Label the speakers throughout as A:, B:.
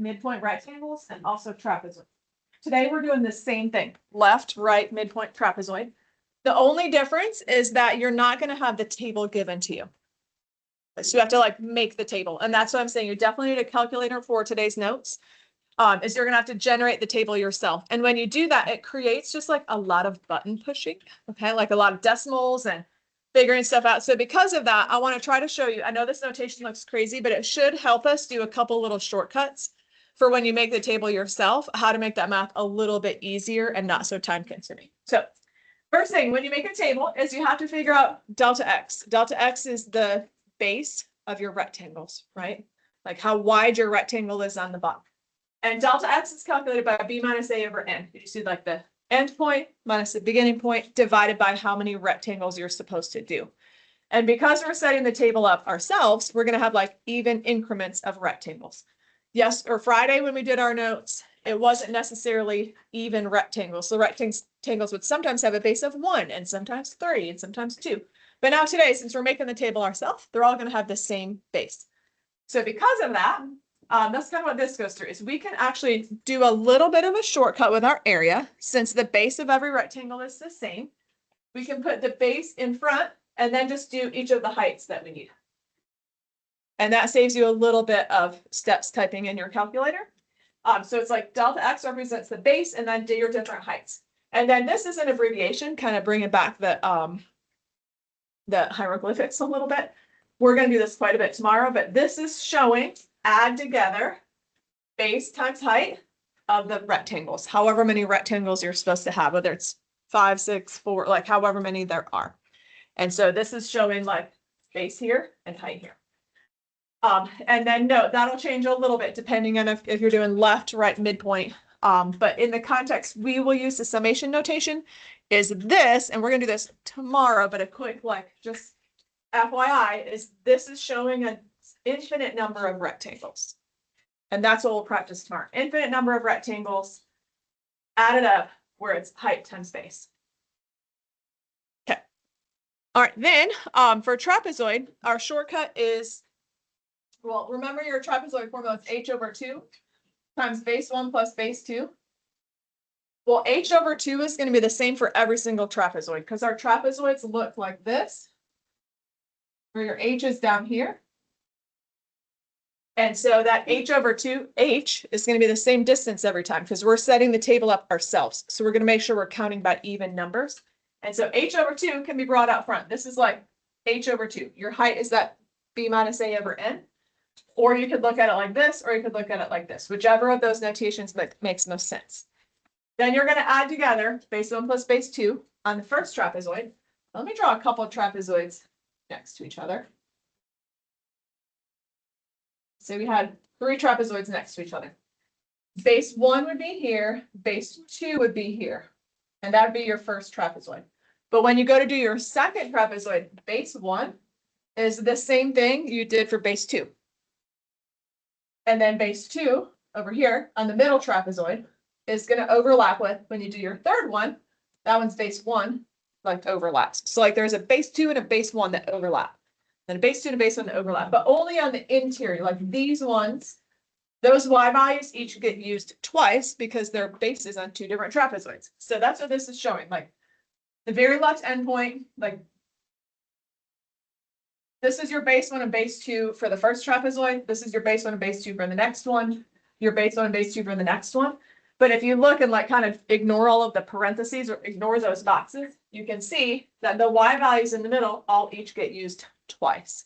A: midpoint rectangles, and also trapezoid. Today we're doing the same thing, left, right, midpoint, trapezoid. The only difference is that you're not going to have the table given to you. So you have to like make the table. And that's what I'm saying. You definitely need a calculator for today's notes. Is you're going to have to generate the table yourself. And when you do that, it creates just like a lot of button pushing. Okay. Like a lot of decimals and figuring stuff out. So because of that, I want to try to show you, I know this notation looks crazy, but it should help us do a couple little shortcuts for when you make the table yourself, how to make that math a little bit easier and not so time consuming. So first thing, when you make a table is you have to figure out delta x. Delta x is the base of your rectangles, right? Like how wide your rectangle is on the bottom. And delta x is calculated by b minus a over n. You see like the end point minus the beginning point divided by how many rectangles you're supposed to do. And because we're setting the table up ourselves, we're going to have like even increments of rectangles. Yes, or Friday when we did our notes, it wasn't necessarily even rectangles. So rectangles would sometimes have a base of 1 and sometimes 3 and sometimes 2. But now today, since we're making the table ourselves, they're all going to have the same base. So because of that, that's kind of what this goes through, is we can actually do a little bit of a shortcut with our area. Since the base of every rectangle is the same, we can put the base in front and then just do each of the heights that we need. And that saves you a little bit of steps typing in your calculator. So it's like delta x represents the base and then do your different heights. And then this is an abbreviation, kind of bringing back the hieroglyphics a little bit. We're going to do this quite a bit tomorrow, but this is showing add together base times height of the rectangles, however many rectangles you're supposed to have, whether it's 5, 6, 4, like however many there are. And so this is showing like base here and height here. And then note that'll change a little bit depending on if you're doing left, right, midpoint. But in the context we will use the summation notation is this, and we're going to do this tomorrow, but a quick like just FYI is this is showing an infinite number of rectangles. And that's what we'll practice tomorrow. Infinite number of rectangles added up where it's height times base. Okay. All right, then for trapezoid, our shortcut is, well, remember your trapezoid formula, it's h over 2 times base 1 plus base 2. Well, h over 2 is going to be the same for every single trapezoid because our trapezoids look like this, where your h is down here. And so that h over 2, h is going to be the same distance every time because we're setting the table up ourselves. So we're going to make sure we're counting by even numbers. And so h over 2 can be brought out front. This is like h over 2. Your height is that b minus a over n. Or you could look at it like this, or you could look at it like this. Whichever of those notations makes most sense. Then you're going to add together base 1 plus base 2 on the first trapezoid. Let me draw a couple of trapezoids next to each other. So we had 3 trapezoids next to each other. Base 1 would be here, base 2 would be here, and that would be your first trapezoid. But when you go to do your second trapezoid, base 1 is the same thing you did for base 2. And then base 2 over here on the middle trapezoid is going to overlap with, when you do your third one, that one's base 1, like overlaps. So like there's a base 2 and a base 1 that overlap. Then a base 2 and a base 1 that overlap, but only on the interior, like these ones, those y values each get used twice because they're bases on 2 different trapezoids. So that's what this is showing. Like the very left endpoint, like this is your base 1 and base 2 for the first trapezoid. This is your base 1 and base 2 for the next one. Your base 1 and base 2 for the next one. But if you look and like kind of ignore all of the parentheses or ignore those boxes, you can see that the y values in the middle all each get used twice.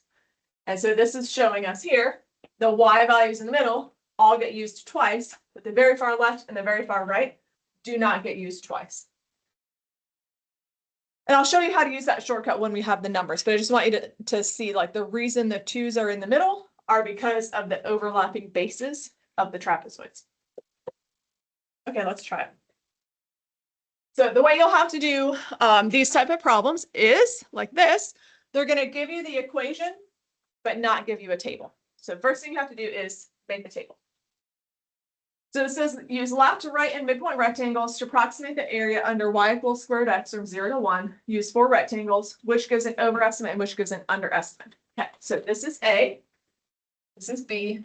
A: And so this is showing us here, the y values in the middle all get used twice, but the very far left and the very far right do not get used twice. And I'll show you how to use that shortcut when we have the numbers, but I just want you to see like the reason the 2's are in the middle are because of the overlapping bases of the trapezoids. Okay, let's try it. So the way you'll have to do these type of problems is like this. They're going to give you the equation, but not give you a table. So first thing you have to do is make the table. So it says use left to right and midpoint rectangles to approximate the area under y equals square root x from 0 to 1. Use 4 rectangles, which gives an overestimate and which gives an underestimate. Okay, so this is A, this is B,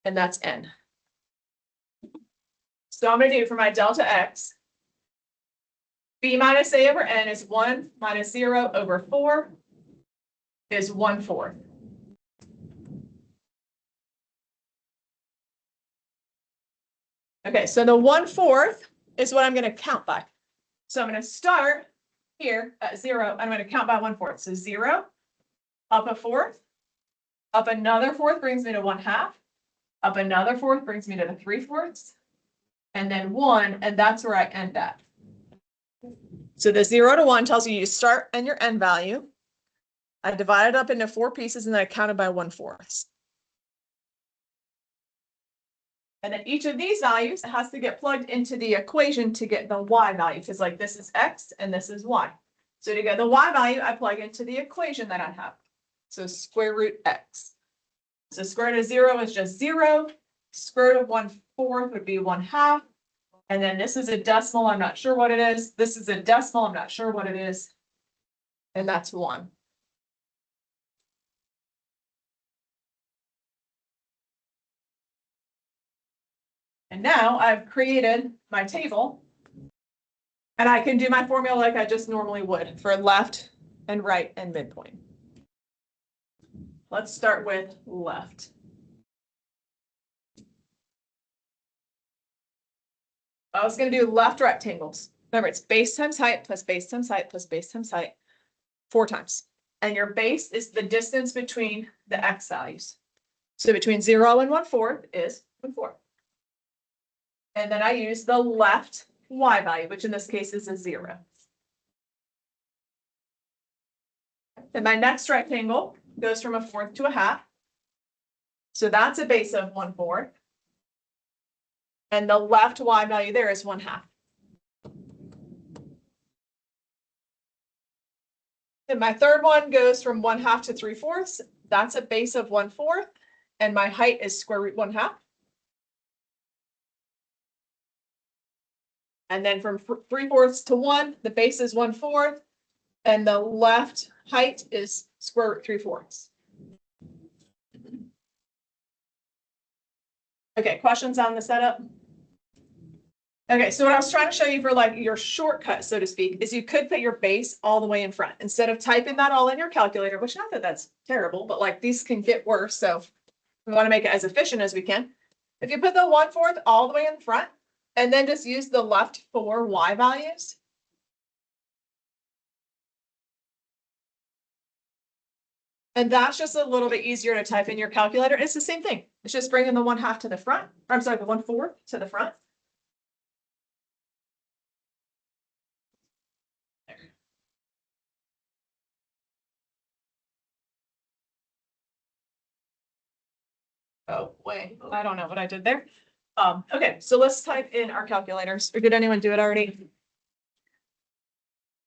A: and that's n. So I'm going to do for my delta x, b minus a over n is 1 minus 0 over 4 is 1/4. Okay, so the 1/4 is what I'm going to count by. So I'm going to start here at 0. I'm going to count by 1/4. So 0, up a fourth, up another fourth brings me to 1/2, up another fourth brings me to the 3/4, and then 1, and that's where I end at. So the 0 to 1 tells you you start and your end value. I divided up into 4 pieces and then I counted by 1/4. And then each of these values has to get plugged into the equation to get the y value. Because like this is x and this is y. So to get the y value, I plug into the equation that I have. So square root x. So square root of 0 is just 0. Square root of 1/4 would be 1/2. And then this is a decimal, I'm not sure what it is. This is a decimal, I'm not sure what it is. And that's 1. And now I've created my table. And I can do my formula like I just normally would for left and right and midpoint. Let's start with left. I was going to do left rectangles. Remember, it's base times height plus base times height plus base times height 4 times. And your base is the distance between the x values. So between 0 and 1/4 is 1/4. And then I use the left y value, which in this case is a 0. And my next rectangle goes from a fourth to a half. So that's a base of 1/4. And the left y value there is 1/2. And my third one goes from 1/2 to 3/4. That's a base of 1/4. And my height is square root 1/2. And then from 3/4 to 1, the base is 1/4. And the left height is square root 3/4. Okay, questions on the setup? Okay, so what I was trying to show you for like your shortcut, so to speak, is you could put your base all the way in front instead of typing that all in your calculator, which not that that's terrible, but like these can get worse. So we want to make it as efficient as we can. If you put the 1/4 all the way in front and then just use the left 4 y values. And that's just a little bit easier to type in your calculator. It's the same thing. It's just bringing the 1/2 to the front. I'm sorry, the 1/4 to the front. Oh, wait, I don't know what I did there. Okay, so let's type in our calculators. Or did anyone do it already?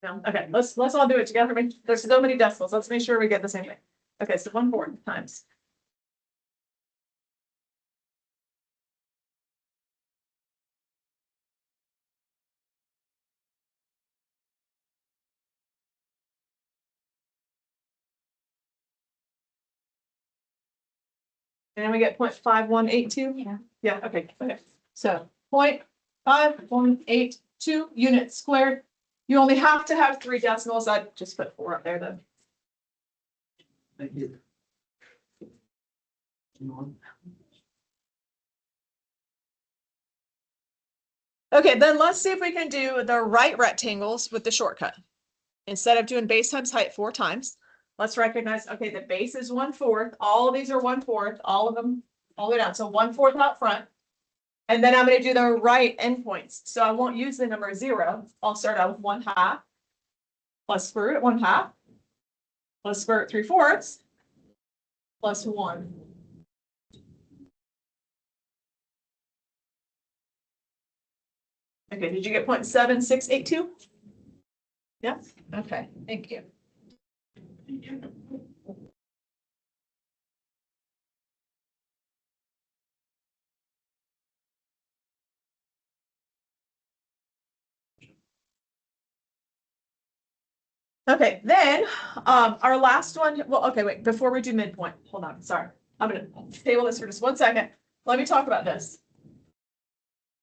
A: No, okay, let's all do it together. There's so many decimals. Let's make sure we get the same thing. Okay, so 1/4 times. And then we get 0.5182.
B: Yeah.
A: Yeah, okay, okay. So 0.5182 units squared. You only have to have 3 decimals. I just put 4 up there though.
C: Thank you.
A: Okay, then let's see if we can do the right rectangles with the shortcut. Instead of doing base times height 4 times, let's recognize, okay, the base is 1/4. All of these are 1/4, all of them, all the way down. So 1/4 out front. And then I'm going to do the right endpoints. So I won't use the number 0. I'll start out with 1/2 plus square root 1/2 plus square root 3/4 plus 1. Okay, did you get 0.7682? Yeah, okay, thank you. Okay, then our last one. Well, okay, wait, before we do midpoint, hold on, sorry. I'm gonna table this for just 1 second. let me talk about this.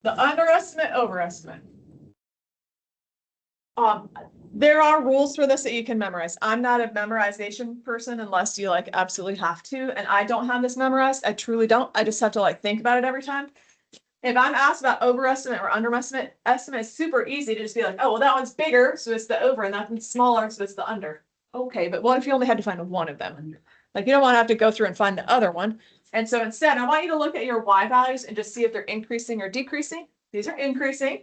A: The underestimate, overestimate. There are rules for this that you can memorize. I'm not a memorization person unless you like absolutely have to, and I don't have this memorized. I truly don't. I just have to like think about it every time. If I'm asked about overestimate or underestimate, estimate is super easy to just be like, oh, well, that one's bigger, so it's the over, and that one's smaller, so it's the under. Okay, but what if you only had to find one of them? Like, you don't want to have to go through and find the other one. And so instead, I want you to look at your y values and just see if they're increasing or decreasing. These are increasing.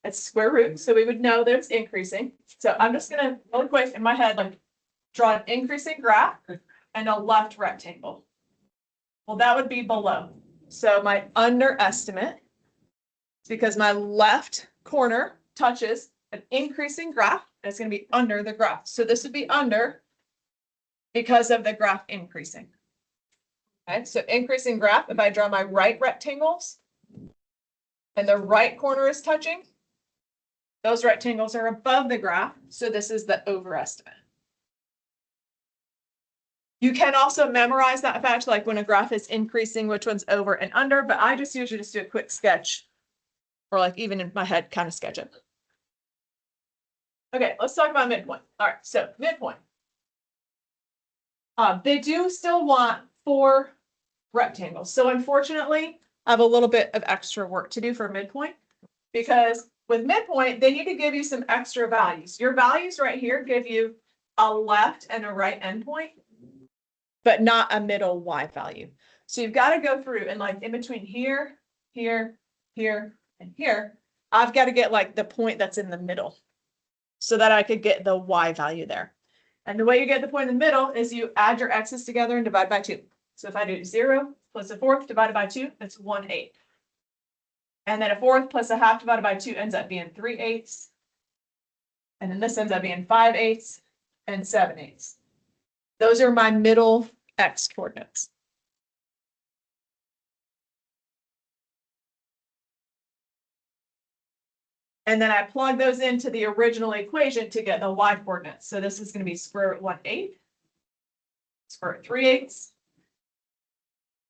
A: It's square root, so we would know that it's increasing. So I'm just gonna really quick in my head, like draw an increasing graph and a left rectangle. Well, that would be below. So my underestimate is because my left corner touches an increasing graph, and it's gonna be under the graph. So this would be under because of the graph increasing. Okay, so increasing graph, if I draw my right rectangles and the right corner is touching, those rectangles are above the graph, so this is the overestimate. You can also memorize that fact, like when a graph is increasing, which one's over and under, but I just usually just do a quick sketch, or like even in my head, kind of sketch it. Okay, let's talk about midpoint. All right, so midpoint. They do still want 4 rectangles. So unfortunately, I have a little bit of extra work to do for midpoint, because with midpoint, they need to give you some extra values. Your values right here give you a left and a right endpoint, but not a middle y value. So you've got to go through and like in between here, here, here, and here, I've got to get like the point that's in the middle so that I could get the y value there. And the way you get the point in the middle is you add your x's together and divide by 2. So if I do 0 plus a fourth divided by 2, that's 1/8. And then a fourth plus a half divided by 2 ends up being 3/8. And then this ends up being 5/8 and 7/8. Those are my middle x coordinates. And then I plug those into the original equation to get the y coordinates. So this is going to be square root 1/8, square root 3/8,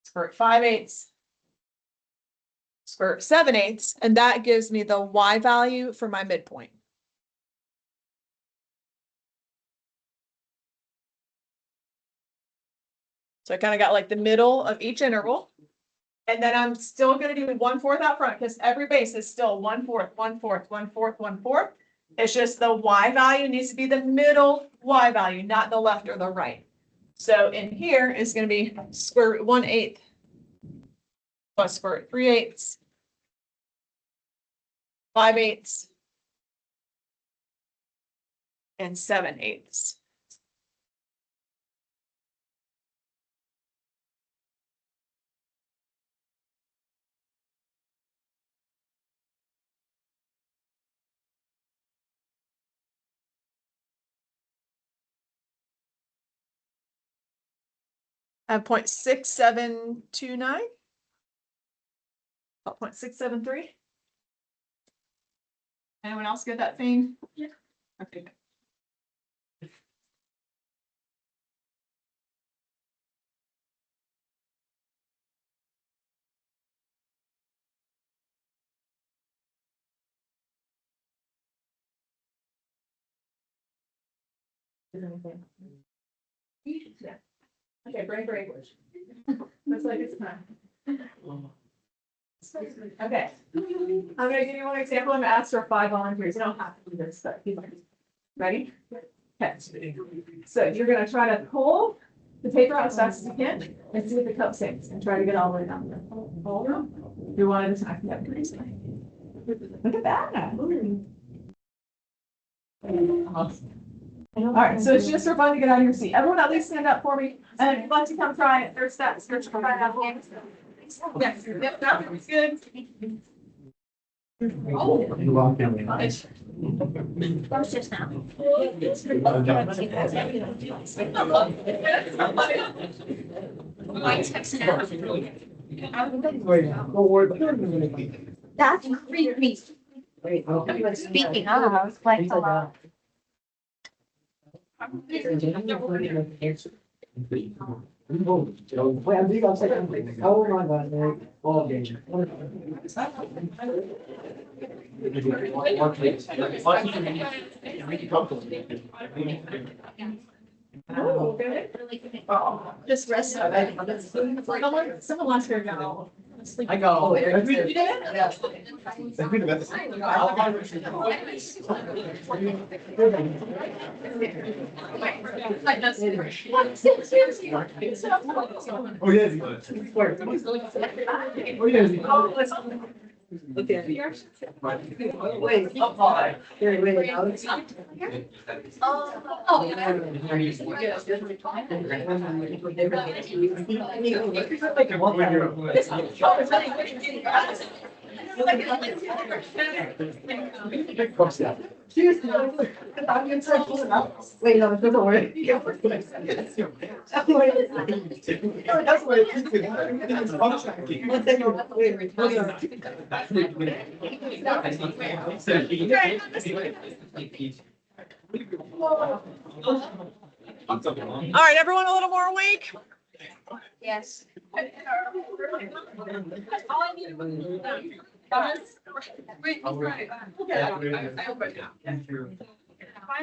A: square root 5/8, square root 7/8, and that gives me the y value for my midpoint. So I kind of got like the middle of each interval. And then I'm still going to do 1/4 out front because every base is still 1/4, 1/4, 1/4, 1/4. It's just the y value needs to be the middle y value, not the left or the right. So in here is going to be square root 1/8 plus square root 3/8, 5/8, and 7/8. I have 0.6729. 0.673. Anyone else get that thing? Yeah. Okay. Yeah. Okay, break. Looks like it's time. Okay. I'm gonna give you one example. I'm gonna ask for 5 volunteers. You don't have to do this, but you might. Ready? Okay. So you're gonna try to pull the paper out as fast as you can and see if the cup sinks and try to get all the way down there. Do one at a time. Yep. Look at that. All right, so it's just for fun to get out of your seat. Everyone at least stand up for me. And if you'd like to come try it, there's that. Search for it. Yes, yep, that looks good. Oh.
B: That's just now. My text now. That's creepy. Speaking of, like, hello.
C: Wait, I'm big on second. Oh my God, man. All game.
A: Oh, good. Just rest. Someone lost their job.
C: I got all.
A: You did?
C: Yeah. Oh, yeah. Oh, yeah. Okay. Wait, wait, Alex. Cheers. Wait, no, don't worry. That's what
A: All right, everyone a little more awake?
B: Yes. Find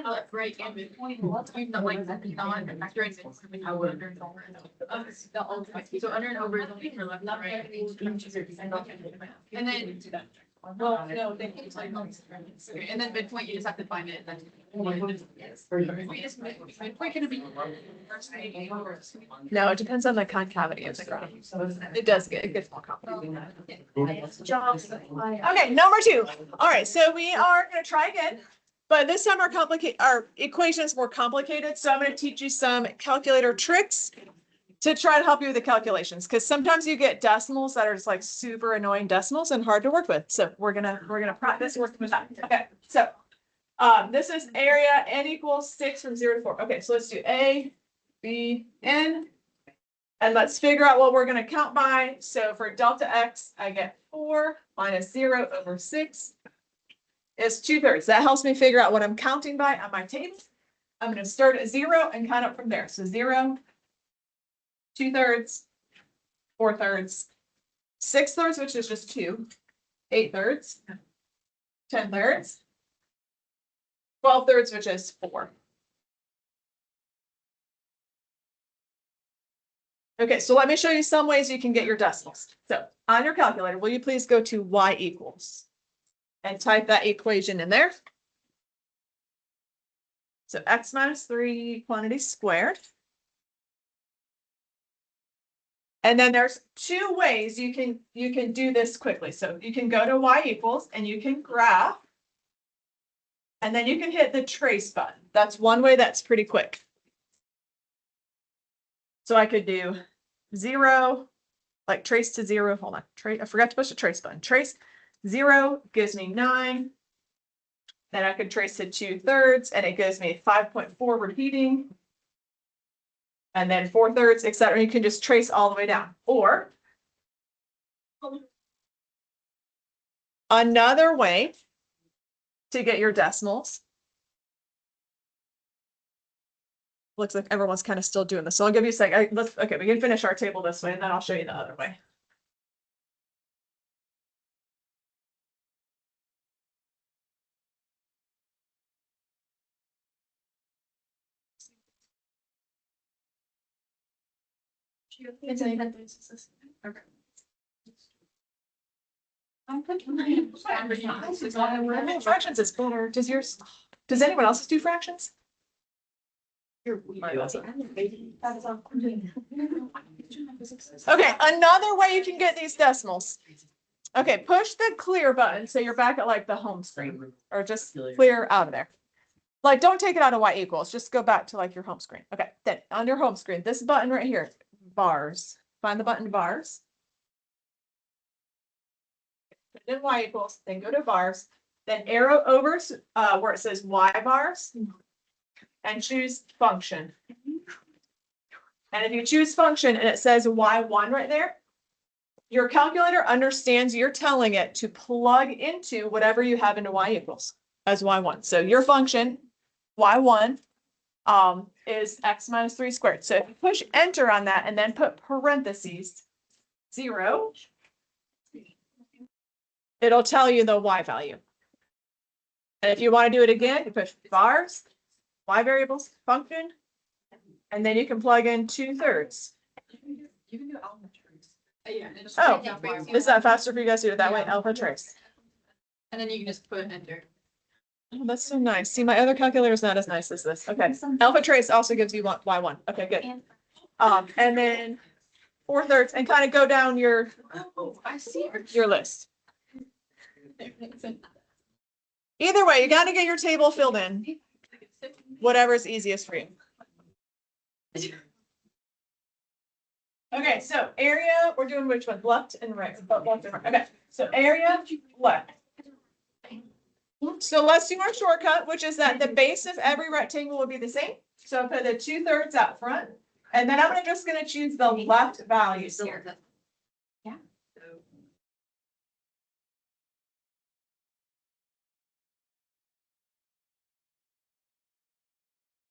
B: the break in between the like non factor and I would under and over. The ultimate. So under and over is only for left and right. And then well, no, they keep like okay, and then midpoint you just have to find it and then midpoint gonna be
A: No, it depends on the concavity of the ground. It gets more complicated. Okay, number 2. All right, so we are going to try again, but this time our equation is more complicated. So I'm going to teach you some calculator tricks to try to help you with the calculations, because sometimes you get decimals that are just like super annoying decimals and hard to work with. So we're gonna practice working with that. Okay, so this is area n equals 6 from 0 to 4. Okay, so let's do a, b, n. And let's figure out what we're going to count by. So for delta x, I get 4 minus 0 over 6 is 2/3. That helps me figure out what I'm counting by on my table. I'm going to start at 0 and count up from there. So 0, 2/3, 4/3, 6/3, which is just 2, 8/3, 10/3, 12/3, which is 4. Okay, so let me show you some ways you can get your decimals. So on your calculator, will you please go to y equals and type that equation in there? So x minus 3 quantity squared. And then there's 2 ways you can do this quickly. So you can go to y equals and you can graph. And then you can hit the trace button. That's one way that's pretty quick. So I could do 0, like trace to 0. Hold on. I forgot to push the trace button. Trace 0 gives me 9. Then I could trace to 2/3 and it gives me 5.4 repeating. And then 4/3, etc. You can just trace all the way down. Or another way to get your decimals. Looks like everyone's kind of still doing this. So I'll give you a sec. Okay, we can finish our table this way and then I'll show you the other way. Okay. Fractions is better. Does anyone else do fractions? Okay, another way you can get these decimals. Okay, push the clear button so you're back at like the home screen, or just clear out of there. Like, don't take it out of y equals, just go back to like your home screen. Okay, then on your home screen, this button right here, bars. Find the button bars. Then y equals, then go to bars, then arrow over where it says y bars and choose function. And if you choose function and it says y1 right there, your calculator understands you're telling it to plug into whatever you have into y equals as y1. So your function, y1, is x minus 3 squared. So if you push enter on that and then put parentheses, 0, it'll tell you the y value. And if you want to do it again, you push bars, y variables, function, and then you can plug in 2/3.
B: You can do alpha trace. Yeah. and just
A: Oh,
B: write down where you
A: is that faster for you guys to do it that way? Alpha trace.
B: And then you can just put enter.
A: Oh, that's so nice. See, my other calculator is not as nice as this. Okay. Alpha trace also gives you y1. Okay, good. And then 4/3 and kind of go down your
B: I see.
A: list. Either way, you got to get your table filled in. Whatever's easiest for you. Okay, so area, we're doing which one? Left and right. Left and right. Okay, so area left. So let's do our shortcut, which is that the base of every rectangle will be the same. So put the 2/3 out front, and then I'm just gonna choose the left values here.
B: Yeah.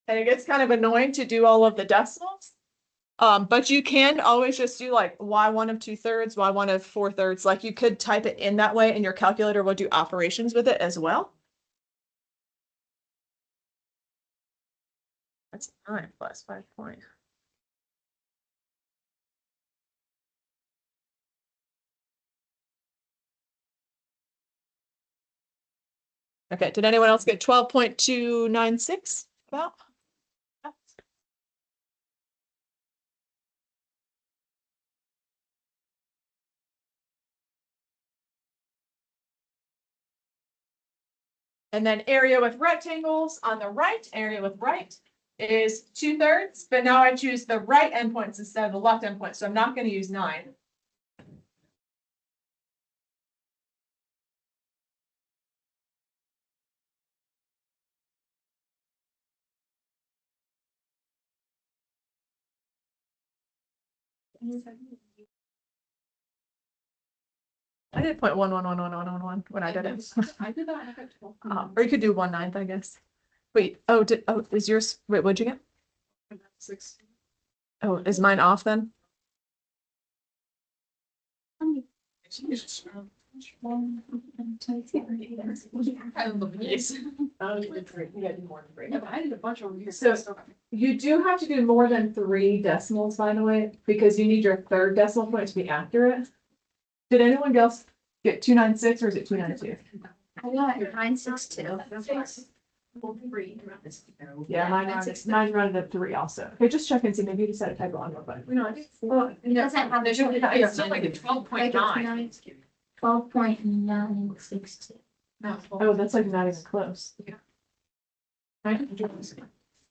A: And it gets kind of annoying to do all of the decimals. But you can always just do like y1 of 2/3, y1 of 4/3. Like you could type it in that way and your calculator will do operations with it as well. That's 9 plus 5 point. Okay, did anyone else get 12.296 about? And then area with rectangles on the right, area with right is 2/3, but now I choose the right endpoints instead of the left endpoints, so I'm not going to use 9. I did 0.1111111 when I did it.
B: I did that. I got 12.
A: Or you could do 1/9, I guess. Wait, is yours, wait, what'd you get?
B: 6.
A: Oh, is mine off then?
B: Yes.
A: I did
B: a bunch over here.
A: So- You do have to do more than 3 decimals, by the way, because you need your third decimal point to be accurate. Did anyone else get 296 or is it 292?
D: I got 962.
A: Yeah, mine rounded up 3 also. Okay, just check and see, maybe you just had a typo on your button.
B: No, I did
D: Well, it doesn't have.
B: There's it's still like a 12.9.
D: 12.962.
B: No.
A: Oh, that's like not even close.
B: Yeah.
A: Right?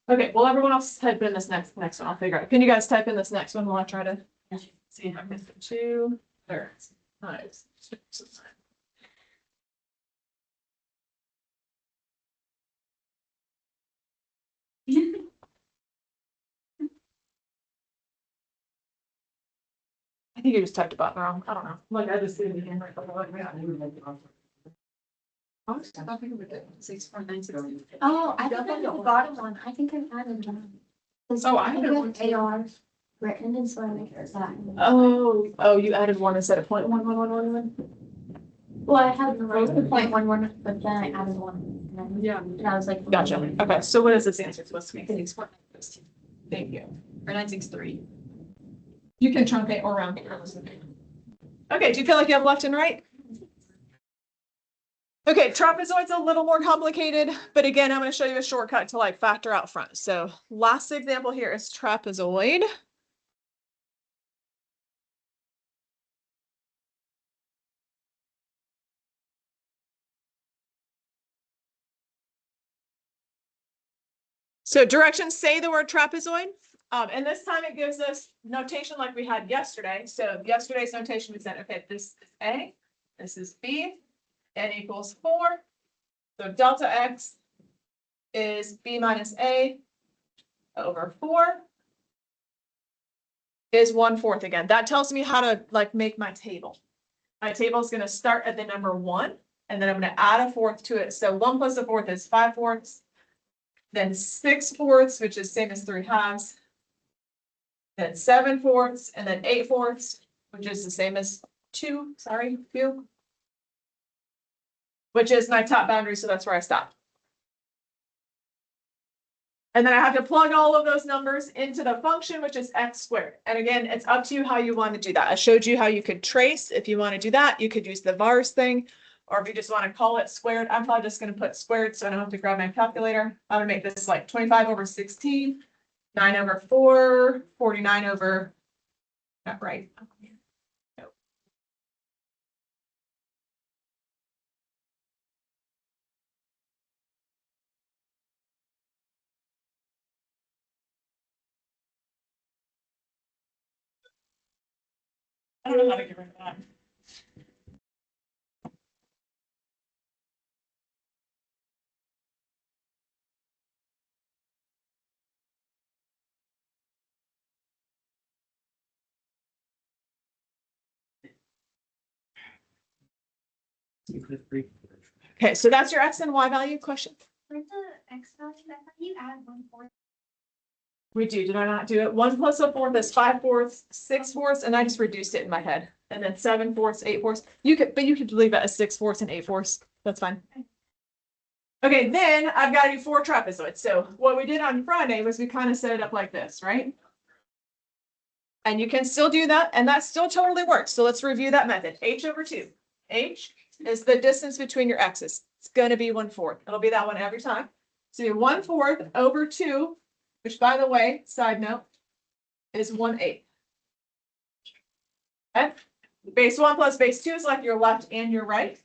A: Okay, well, everyone else type in this next one. I'll figure out. Can you guys type in this next one while I try to see if I can get 2/3 times 6. I think you just typed a button wrong. I don't know. Like I just did it again.
D: Oh, I think I did the bottom one. I think I added one.
B: Oh, I added one too.
D: AR written, and so I make it that.
A: Oh, you added 1 instead of 0.1111.
D: Well, I had the 0.11, but then I added one. And then-
B: Yeah.
D: And I was like.
A: Gotcha. Okay, so what is this answer supposed to be? Thank you.
B: Or 963.
A: You can truncate or round it. Okay, do you feel like you have left and right? Okay, trapezoid's a little more complicated, but again, I'm going to show you a shortcut to like factor out front. So last example here is trapezoid. So directions say the word trapezoid. And this time it gives us notation like we had yesterday. So yesterday's notation we said, okay, this is A, this is B, n equals 4. So delta x is B minus A over 4 is 1/4 again. That tells me how to like make my table. My table is going to start at the number 1, and then I'm going to add a 4th to it. So 1 plus a 4th is 5/4. then 6/4, which is same as 3/2. Then 7/4, and then 8/4, which is the same as 2, which is my top boundary, so that's where I stop. And then I have to plug all of those numbers into the function, which is x squared. And again, it's up to you how you want to do that. I showed you how you could trace. If you want to do that, you could use the vars thing. Or if you just want to call it squared, I'm probably just going to put squared so I don't have to grab my calculator. I'm going to make this like 25/16, 9/4, 49/, not right. Nope. I don't know how to get rid of that. Okay, so that's your x and y value question.
D: For the X value, I thought you add 1/4.
A: We do, did I not do it? 1 + 1/4 is 5/4, 6/4, and I just reduced it in my head. And then 7/4, 8/4. You could leave it as 6/4 and 8/4. That's fine. Okay, then I've got to do 4 trapezoids. So what we did on Friday was we kind of set it up like this, right? And you can still do that, and that still totally works. So let's review that method. H/2. H is the distance between your x's. It's going to be 1/4. It'll be that one every time. So 1/4 over 2, which by the way, side note, is 1/8. Okay? Base 1 plus base 2 is like your left and your right.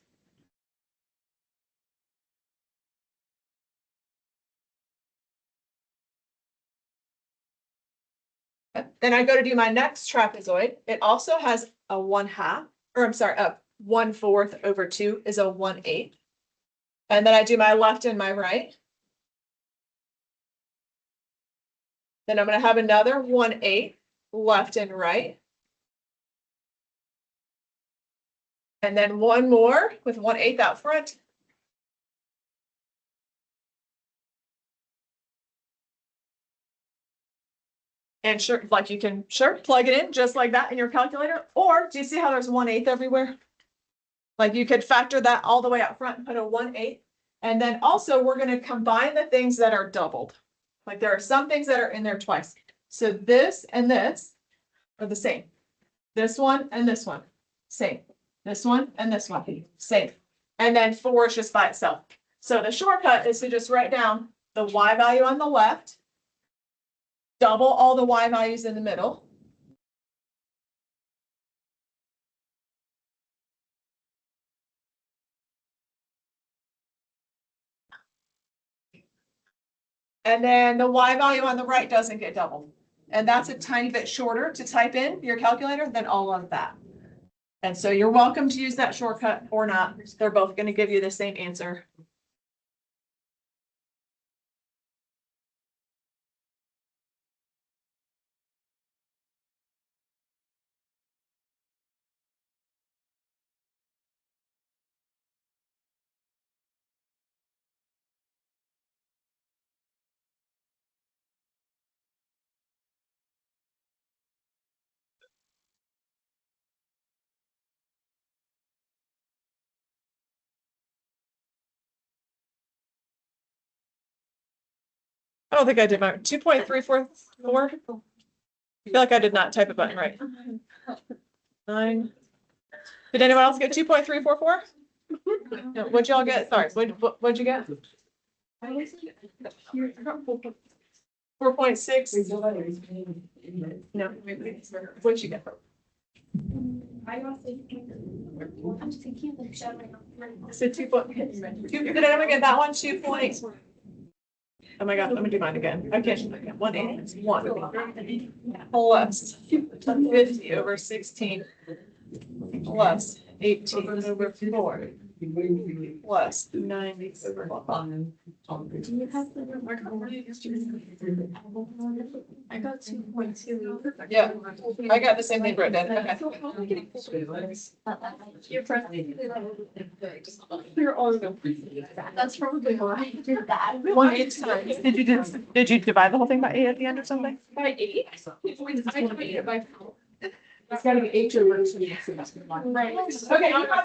A: Then I go to do my next trapezoid. It also has a 1/2, or I'm sorry, a 1/4 over 2 is a 1/8. And then I do my left and my right. Then I'm going to have another 1/8 left and right. And then one more with 1/8 out front. And sure, like you can plug it in just like that in your calculator. Or do you see how there's 1/8 everywhere? Like you could factor that all the way out front and put a 1/8. And then also we're going to combine the things that are doubled. Like there are some things that are in there twice. So this and this are the same. This one and this one, same. This one and this one, same. And then 4 is just by itself. So the shortcut is to just write down the y value on the left, double all the y values in the middle. And then the y value on the right doesn't get doubled. And that's a tiny bit shorter to type in your calculator than all of that. And so you're welcome to use that shortcut or not. They're both going to give you the same answer. I don't think I did my 2.344. I feel like I did not type a button right. 9. Did anyone else get 2.344? No, what'd y'all get? Sorry, what'd you get? 4.6. No, what'd you get?
D: I'm just thinking of the show.
A: So 2. Did anyone get that one? 2 point. Oh my God, let me do mine again. Okay, 1/8, 1 plus 50/16 plus 18/4 plus 90/5
D: Do you have the?
B: I got 2.2.
A: Yeah, I got the same thing written down. Okay.
B: You're You're all no. That's probably why I did that.
A: 1/8 times. Did you divide the whole thing by 8 at the end or something?
B: By 8? I divided it by 4.
C: It's gotta be H over two.
A: Okay, you have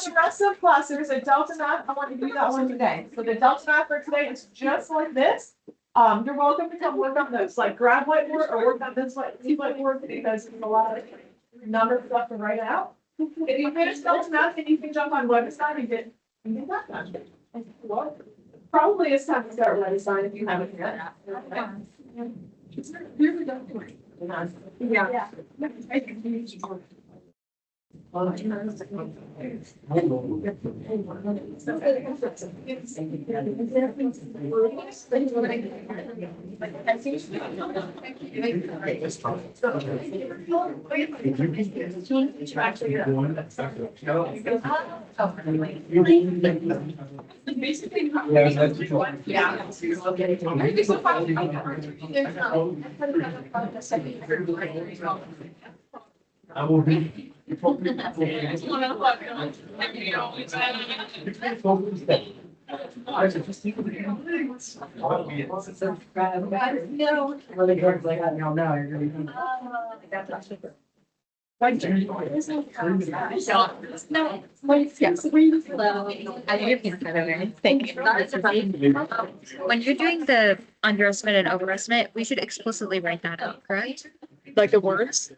A: the rest of class. There's a delta math. I want to do that one today. So the delta math for today is just like this. You're welcome to come work on those, like grab whiteboard or work on this whiteboard because there's a lot of number stuff to write out. If you finish delta math, then you can jump on website and get that done. Probably it's time to start website if you haven't yet. Yeah.
C: I will be.
B: No.
C: Really drugs like that, no, now you're gonna be.
B: No. Thank you.
E: When you're doing the underestimate and overestimate, we should explicitly write that out, correct?
A: Like the words?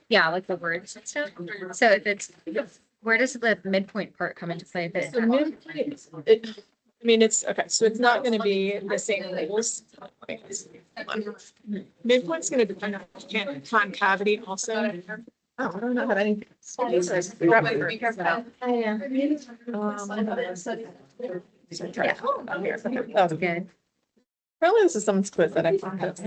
E: Yeah, like the words and stuff. So if it's, where does the midpoint part come into play? If
A: So
E: it,
A: midpoint, I mean, it's, okay, so it's not gonna be the same rules. Midpoint's gonna depend on concavity also. Oh, I don't know how any. Grab my
B: Be careful.
A: Um,
E: yeah,
A: Oh,
E: good.
A: Probably this is someone's quiz that I have.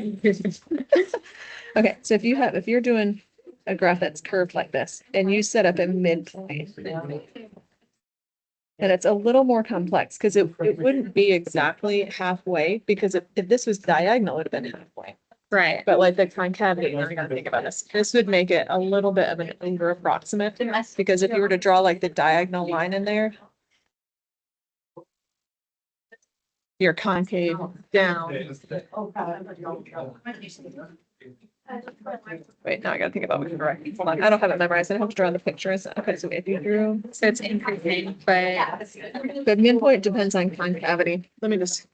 A: Okay, so if you're doing a graph that's curved like this and you set up a midpoint. And it's a little more complex because it wouldn't be exactly halfway because if this was diagonal, it would have been halfway.
E: Right.
A: But like the concavity, now I gotta think about this. This would make it a little bit of an over approximate because if you were to draw like the diagonal line in there. Your concave down. Wait, now I gotta think about what to draw. Hold on, I don't have it memorized. I have to draw the pictures. Okay, so if you drew,
E: So it's increasing, but
A: the midpoint depends on concavity. Let me just.